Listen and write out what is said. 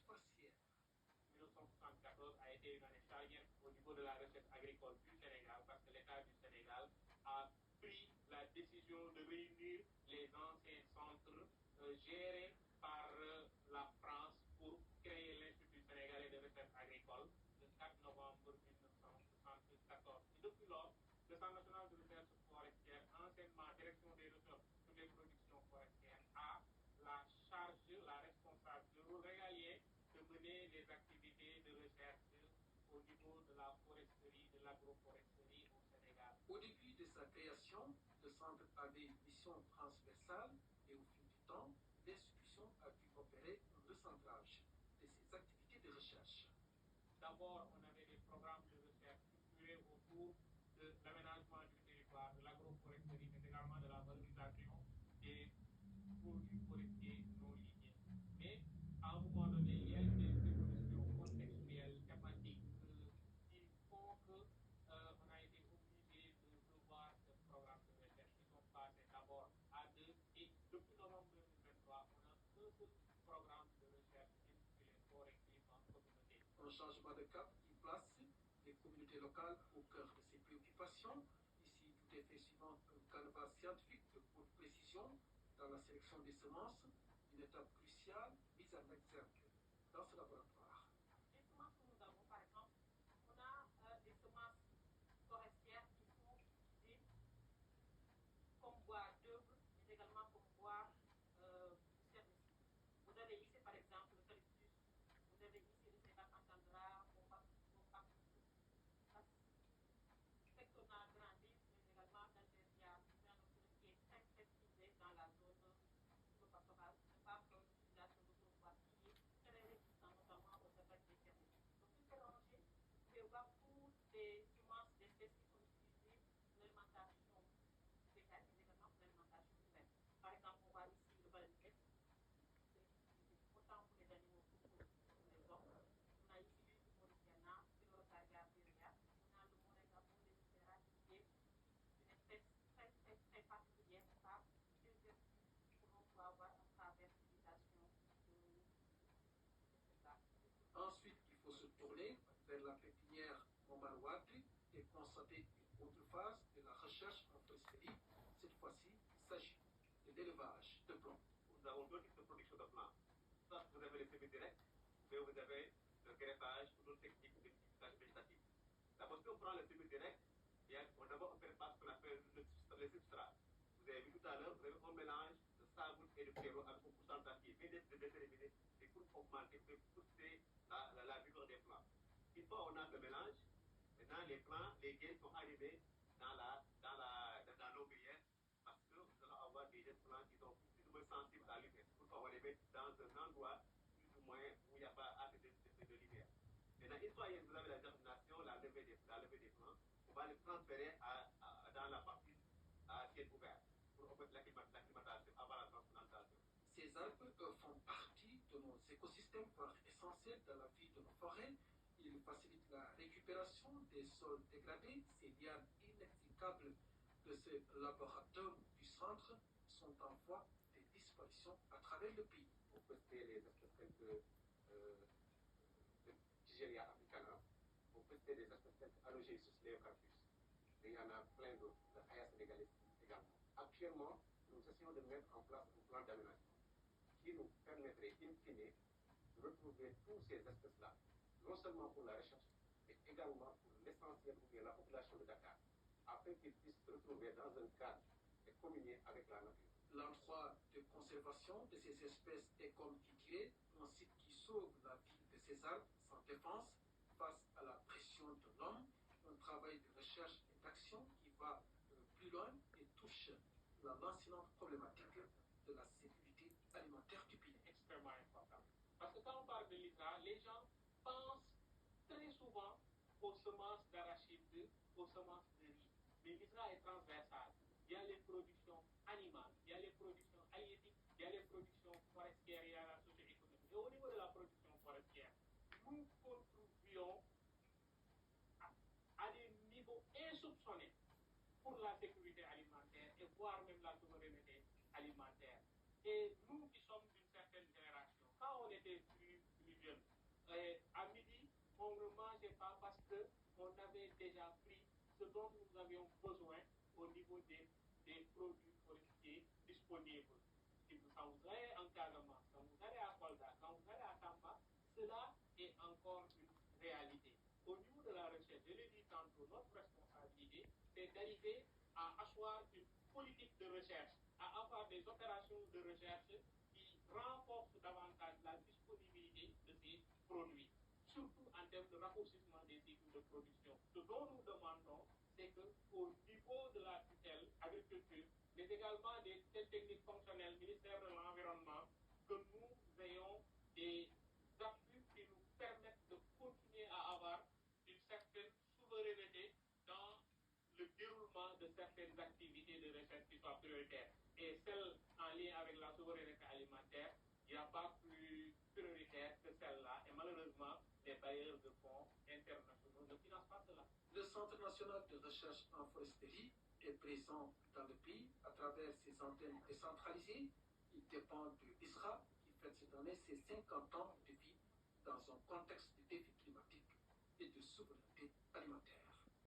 forestière. 1974 a été une année charnière au niveau de la recherche agricole du Sénégal parce que l'État du Sénégal a pris la décision de réunir les anciens centres gérés par la France pour créer l'Institut sénégalais de recherche agricole le 4 novembre 1974. Et depuis lors, le Centre national de recherche forestière, anciennement Direction des recherches sur les productions forestières, a la charge, la responsable, le rôle régalien de mener les activités de recherche au niveau de la foresterie, de l'agroforesterie au Sénégal. Au début de sa création, le centre avait une mission transversale et au fil du temps, l'institution a pu opérer un recentrage de ses activités de recherche. D'abord, on avait des programmes de recherche structurés autour de l'aménagement du territoire, de l'agroforesterie, mais également de la valorisation des produits forestiers non lignés. Mais à un moment donné, il y a eu des évolutions contextuelles, thématiques, qui font qu'on a été obligé de revoir ce programme de recherche qui sont passés d'abord à deux et depuis novembre 2023, on a un seul programme de recherche intitulé Forêt, climat, communauté. Un changement de cap qui place les communautés locales au cœur de ses préoccupations. Ici, tout est fait suivant un canevas scientifique de haute précision dans la sélection des semences, une étape cruciale mise en exergue dans ce laboratoire. Les semences que nous avons, par exemple, on a des semences forestières qui sont utilisées comme bois d'œuvre, mais également comme bois poussière de cycle. Vous avez ici, par exemple, l'eucalyptus, vous avez ici le sébac entendra, Pectona grandis, mais également Dalbergia, qui est très très prisé dans la zone pastorale, par son utilisation d'autrefois qui est très résistant, notamment aux attaques des termites. Donc, tout est rangé, vous pouvez voir toutes les semences d'espèces qui sont utilisées pour l'alimentation végétale, mais également pour l'alimentation humaine. Par exemple, on voit ici le balanisette, c'est utilisé autant pour les animaux que pour les hommes. On a ici l'huile du Mauriciana, Phyllocardia virea. On a le Moringa bolifera qui est une espèce très très très particulière par les vertus que l'on peut avoir à travers l'utilisation de cette espèce-là. Ensuite, il faut se tourner vers la pépinière Montmalouate et constater une autre phase de la recherche en foresterie. Cette fois-ci, il s'agit de l'élevage de plants. Nous avons deux types de production de plants. Soit vous avez les semis directs, mais vous avez le greffage ou d'autres techniques de multiplication végétative. D'abord, si on prend le semis direct, on d'abord prépare ce qu'on appelle le substrat. Vous avez vu tout à l'heure, vous avez un mélange de sable et de terreau avec un pourcentage qui est bien déterminé et pour augmenter, pour pousser la vigueur des plants. Une fois on a ce mélange, maintenant les plants, les graines sont arrivés dans l'ombrière parce que nous allons avoir des jeunes plants qui sont plus ou moins sensibles à l'hiver. Pourquoi on les met dans un endroit plus ou moins où il n'y a pas assez de lumière. Maintenant, une fois que vous avez la germination, la levée des plants, on va les transférer dans la partie à ciel ouvert pour l'acclimatation avant la transplantation. Ces arbres font partie de nos écosystèmes, voire essentiels dans la vie de nos forêts. Ils facilitent la récupération des sols dégradés. Ces lianes inextricables de ce laboratoire du centre sont en voie de disparition à travers le pays. Pour pester les espèces telles que Tigeria africana, pour pester des espèces telles que Alogeus leocarpus. Et il y en a plein d'autres, le Haya sénégalais également. Actuellement, nous essayons de mettre en place un plan d'aménagement qui nous permettrait, in fine, de retrouver toutes ces espèces-là, non seulement pour la recherche, mais également pour l'essentiel ou bien la population de Dakar, afin qu'ils puissent se retrouver dans un cadre et communier avec la nature. L'endroit de conservation de ces espèces est comme titulé un site qui sauve la vie de ces arbres sans défense face à la pression de l'homme, un travail de recherche et d'action qui va plus loin et touche la lancinante problématique de la sécurité alimentaire du pays. Extrêmement important. Parce que quand on parle de l'ISRA, les gens pensent très souvent aux semences d'arachide, aux semences de riz. Mais l'ISRA est transversale. Il y a les productions animales, il y a les productions halieutiques, il y a les productions forestières, il y a la socio-économique. Et au niveau de la production forestière, nous contribuons à des niveaux insoupçonnés pour la sécurité alimentaire et voire même la souveraineté alimentaire. Et nous qui sommes d'une certaine génération, quand on était plus jeunes, pas parce qu'on avait déjà pris ce dont nous avions besoin au niveau des produits forestiers disponibles. Quand vous allez en Casamance, quand vous allez à Kolda, quand vous allez à Tamba, cela est encore une réalité. Au niveau de la recherche, je l'ai dit tantôt, notre responsabilité, c'est d'arriver à asseoir une politique de recherche, à avoir des opérations de recherche qui renforcent davantage la disponibilité de ces produits, surtout en termes de raccourcissement des cycles de production. Ce dont nous demandons, c'est qu'au niveau de la tutelle agriculture, mais également des techniques fonctionnelles, ministère de l'Environnement, que nous ayons des appuis qui nous permettent de continuer à avoir une certaine souveraineté dans le déroulement de certaines activités de recherche qui soient prioritaires. Et celles en lien avec la souveraineté alimentaire, il n'y a pas plus prioritaire que celle-là. Et malheureusement, les bailleurs de fonds internationaux ne financent pas cela. Le Centre national de recherche en foresterie est présent dans le pays à travers ses antennes décentralisées. Il dépend de l'ISRA qui fête cette année ses 50 ans de vie dans un contexte de défi climatique et de souveraineté